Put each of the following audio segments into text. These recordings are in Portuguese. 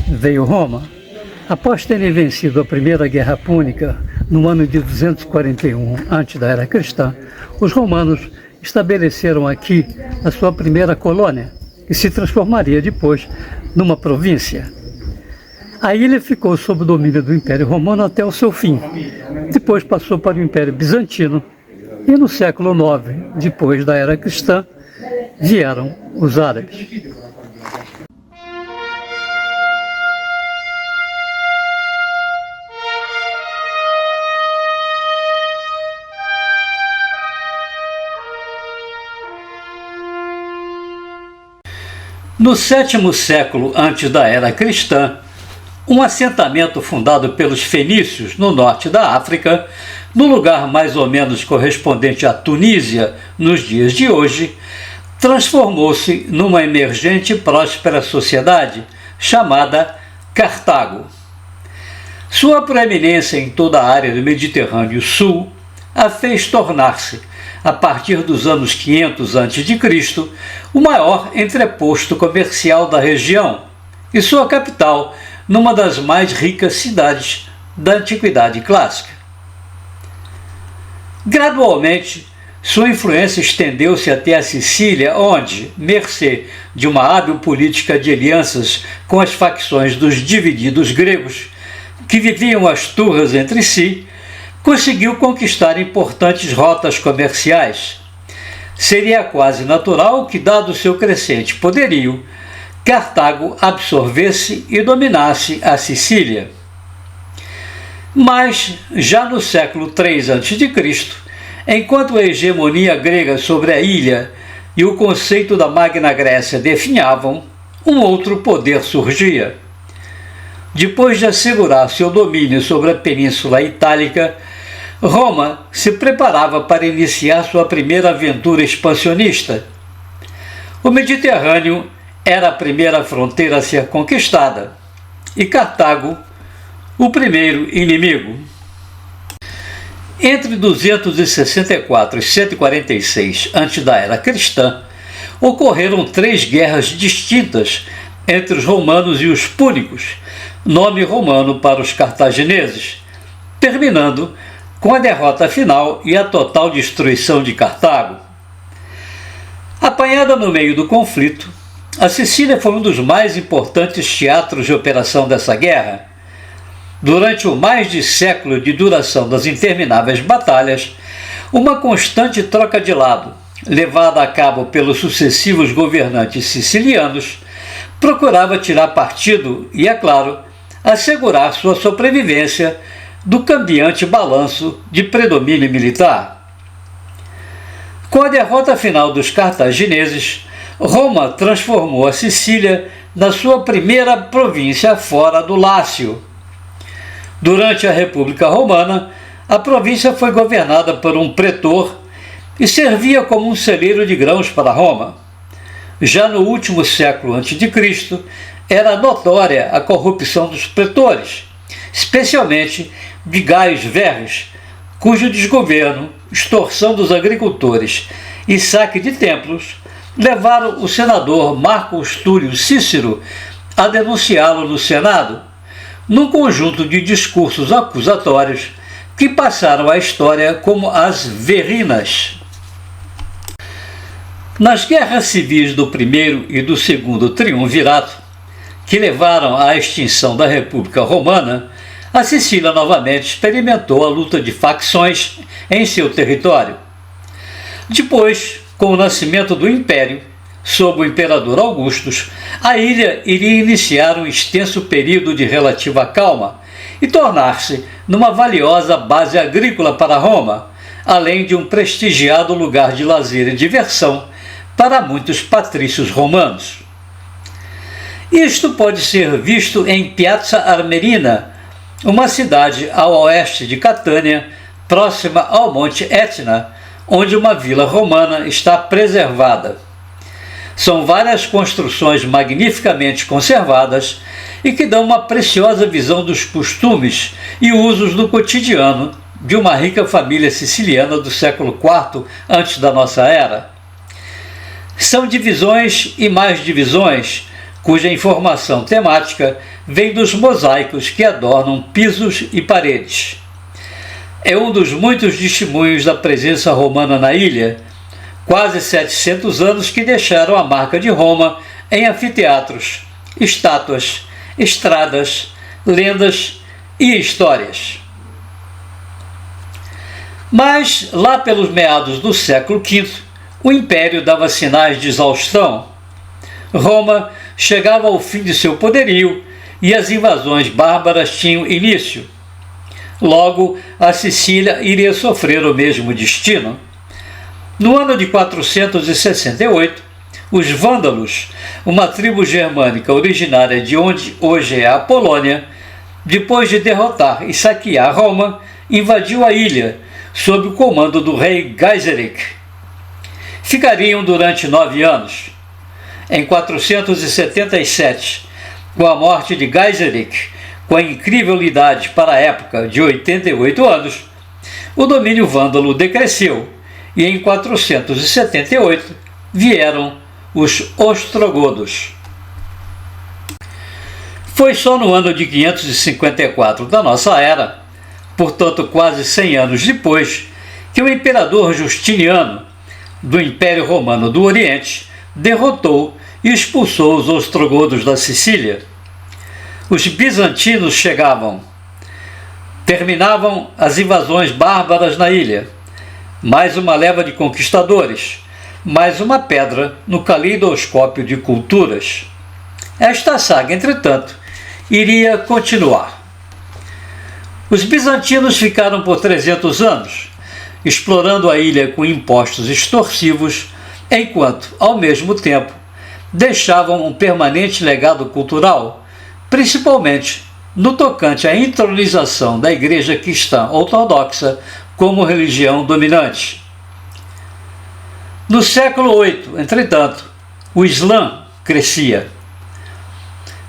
Veio Roma. Após terem vencido a Primeira Guerra Púnica, no ano de 241 antes da Era Cristã, os romanos estabeleceram aqui a sua primeira colônia, que se transformaria depois numa província. A ilha ficou sob o domínio do Império Romano até o seu fim. Depois passou para o Império Bizantino e no século IX, depois da Era Cristã, vieram os árabes. No sétimo século antes da Era Cristã, um assentamento fundado pelos fenícios no norte da África, no lugar mais ou menos correspondente à Tunísia nos dias de hoje, transformou-se numa emergente e próspera sociedade chamada Cartago. Sua proeminência em toda a área do Mediterrâneo Sul a fez tornar-se, a partir dos anos 500 a.C., o maior entreposto comercial da região e sua capital numa das mais ricas cidades da Antiguidade Clássica. Gradualmente, sua influência estendeu-se até a Sicília, onde, mercê de uma hábil política de alianças com as facções dos divididos gregos, que viviam as turras entre si, conseguiu conquistar importantes rotas comerciais. Seria quase natural que, dado seu crescente poderio, Cartago absorvesse e dominasse a Sicília. Mas, já no século III a.C., enquanto a hegemonia grega sobre a ilha e o conceito da Magna Grécia definhavam, um outro poder surgia. Depois de assegurar seu domínio sobre a Península Itálica, Roma se preparava para iniciar sua primeira aventura expansionista. O Mediterrâneo era a primeira fronteira a ser conquistada e Cartago o primeiro inimigo. Entre 264 e 146 antes da Era Cristã, ocorreram 3 guerras distintas entre os romanos e os púnicos, nome romano para os cartagineses, terminando com a derrota final e a total destruição de Cartago. Apanhada no meio do conflito, a Sicília foi um dos mais importantes teatros de operação dessa guerra. Durante o mais de século de duração das intermináveis batalhas, uma constante troca de lado, levada a cabo pelos sucessivos governantes sicilianos, procurava tirar partido e, é claro, assegurar sua sobrevivência do cambiante balanço de predomínio militar. Com a derrota final dos cartagineses, Roma transformou a Sicília na sua primeira província fora do Lácio. Durante a República Romana, a província foi governada por um pretor e servia como um celeiro de grãos para Roma. Já no último século a.C., era notória a corrupção dos pretores, especialmente de Gaius Verres, cujo desgoverno, extorsão dos agricultores e saque de templos levaram o senador Marcus Túlio Cícero a denunciá-lo no Senado, num conjunto de discursos acusatórios que passaram à história como as Verrinas. Nas guerras civis do primeiro e do segundo triunvirato, que levaram à extinção da República Romana, a Sicília novamente experimentou a luta de facções em seu território. Depois, com o nascimento do Império, sob o imperador Augustus, a ilha iria iniciar um extenso período de relativa calma e tornar-se numa valiosa base agrícola para Roma, além de um prestigiado lugar de lazer e diversão para muitos patrícios romanos. Isto pode ser visto em Piazza Armerina, uma cidade ao oeste de Catânia, próxima ao Monte Etna, onde uma vila romana está preservada. São várias construções magnificamente conservadas e que dão uma preciosa visão dos costumes e usos do cotidiano de uma rica família siciliana do século IV antes da nossa era. São divisões e mais divisões, cuja informação temática vem dos mosaicos que adornam pisos e paredes. É um dos muitos testemunhos da presença romana na ilha, quase 700 anos que deixaram a marca de Roma em anfiteatros, estátuas, estradas, lendas e histórias. Mas, lá pelos meados do século V, o Império dava sinais de exaustão. Roma chegava ao fim de seu poderio e as invasões bárbaras tinham início. Logo, a Sicília iria sofrer o mesmo destino. No ano de 468, os vândalos, uma tribo germânica originária de onde hoje é a Polônia, depois de derrotar e saquear Roma, invadiu a ilha, sob o comando do rei Gaiseric. Ficariam durante 9 anos. Em 477, com a morte de Gaiseric, com a incrível idade para a época de 88 anos, o domínio vândalo decresceu e em 478 vieram os ostrogodos. Foi só no ano de 554 da nossa era, portanto quase 100 anos depois, que o imperador Justiniano, do Império Romano do Oriente, derrotou e expulsou os ostrogodos da Sicília. Os bizantinos chegavam, terminavam as invasões bárbaras na ilha, mais uma leva de conquistadores, mais uma pedra no caleidoscópio de culturas. Esta saga, entretanto, iria continuar. Os bizantinos ficaram por 300 anos, explorando a ilha com impostos extorsivos, enquanto, ao mesmo tempo, deixavam um permanente legado cultural, principalmente no tocante à entronização da Igreja Cristã Ortodoxa como religião dominante. No século VIII, entretanto, o Islã crescia.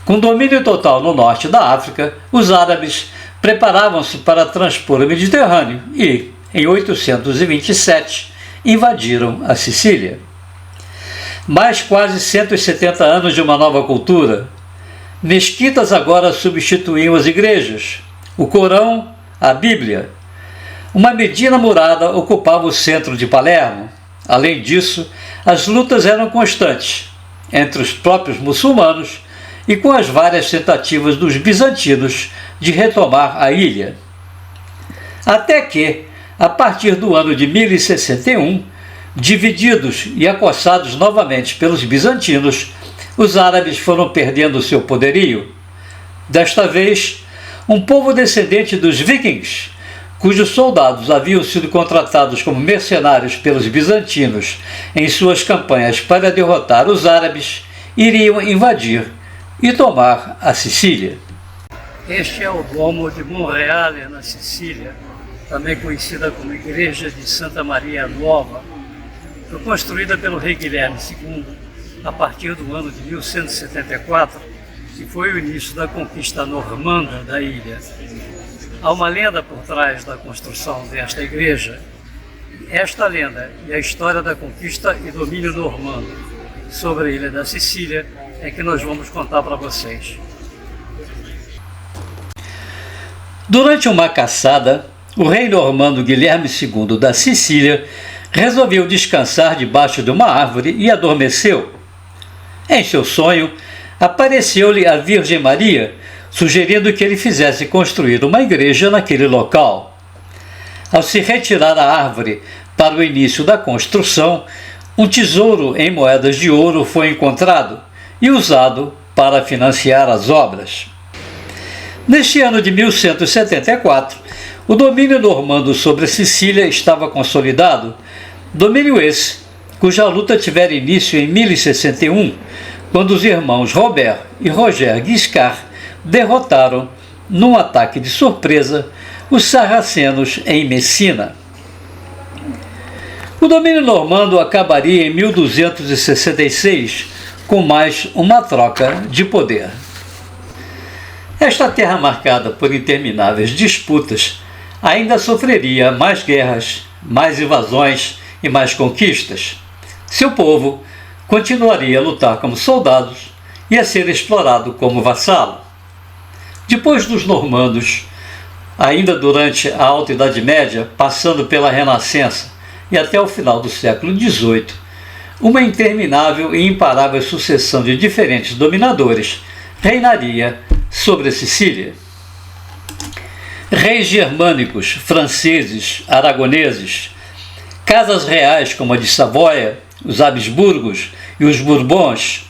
Com domínio total no norte da África, os árabes preparavam-se para transpor o Mediterrâneo e, em 827, invadiram a Sicília. Mais quase 170 anos de uma nova cultura. Mesquitas agora substituíam as igrejas, o Corão, a Bíblia. Uma Medina murada ocupava o centro de Palermo. Além disso, as lutas eram constantes entre os próprios muçulmanos e com as várias tentativas dos bizantinos de retomar a ilha. Até que, a partir do ano de 1061, divididos e acossados novamente pelos bizantinos, os árabes foram perdendo seu poderio. Desta vez, um povo descendente dos vikings, cujos soldados haviam sido contratados como mercenários pelos bizantinos em suas campanhas para derrotar os árabes, iriam invadir e tomar a Sicília. Este é o Duomo de Monreale, na Sicília, também conhecida como Igreja de Santa Maria Nuova. Foi construída pelo rei Guilherme II a partir do ano de 1174, que foi o início da conquista normanda da ilha. Há uma lenda por trás da construção desta igreja. Esta lenda e a história da conquista e domínio normando sobre a ilha da Sicília é que nós vamos contar para vocês. Durante uma caçada, o rei normando Guilherme II da Sicília resolveu descansar debaixo de uma árvore e adormeceu. Em seu sonho, apareceu-lhe a Virgem Maria, sugerindo que ele fizesse construir uma igreja naquele local. Ao se retirar da árvore para o início da construção, um tesouro em moedas de ouro foi encontrado e usado para financiar as obras. Neste ano de 1174, o domínio normando sobre a Sicília estava consolidado, domínio esse cuja luta tivera início em 1061, quando os irmãos Robert e Roger Guiscard derrotaram, num ataque de surpresa, os sarracenos em Messina. O domínio normando acabaria em 1266, com mais uma troca de poder. Esta terra marcada por intermináveis disputas ainda sofreria mais guerras, mais invasões e mais conquistas. Seu povo continuaria a lutar como soldados e a ser explorado como vassalo. Depois dos normandos, ainda durante a Alta Idade Média, passando pela Renascença e até o final do século XVIII, uma interminável e imparável sucessão de diferentes dominadores reinaria sobre a Sicília. Reis germânicos, franceses, aragoneses, casas reais como a de Savoia, os Habsburgos e os Bourbons,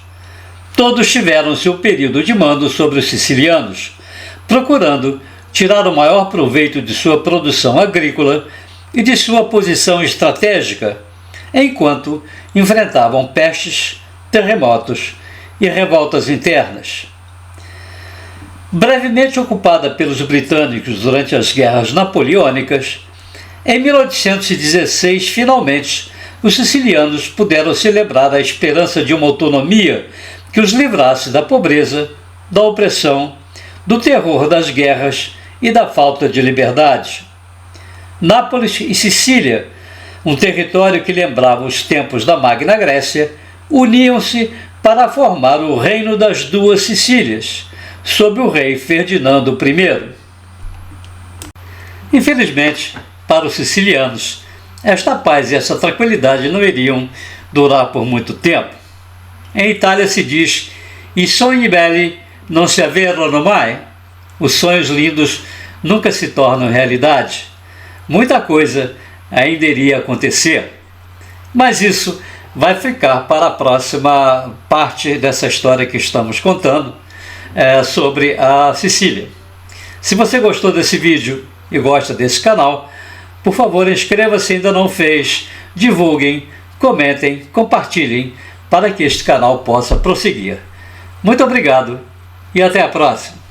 todos tiveram seu período de mando sobre os sicilianos, procurando tirar o maior proveito de sua produção agrícola e de sua posição estratégica, enquanto enfrentavam pestes, terremotos e revoltas internas. Brevemente ocupada pelos britânicos durante as guerras napoleônicas, em 1816, finalmente, os sicilianos puderam celebrar a esperança de uma autonomia que os livrasse da pobreza, da opressão, do terror das guerras e da falta de liberdade. Nápoles e Sicília, um território que lembrava os tempos da Magna Grécia, uniam-se para formar o Reino das Duas Sicílias, sob o rei Ferdinando I. Infelizmente, para os sicilianos, esta paz e essa tranquilidade não iriam durar por muito tempo. Em Itália se diz: "I sogni belli non si avverano mai", os sonhos lindos nunca se tornam realidade. Muita coisa ainda iria acontecer, mas isso vai ficar para a próxima parte dessa história que estamos contando sobre a Sicília. Se você gostou desse vídeo e gosta desse canal, por favor, inscreva-se se ainda não fez, divulguem, comentem, compartilhem para que este canal possa prosseguir. Muito obrigado e até a próxima!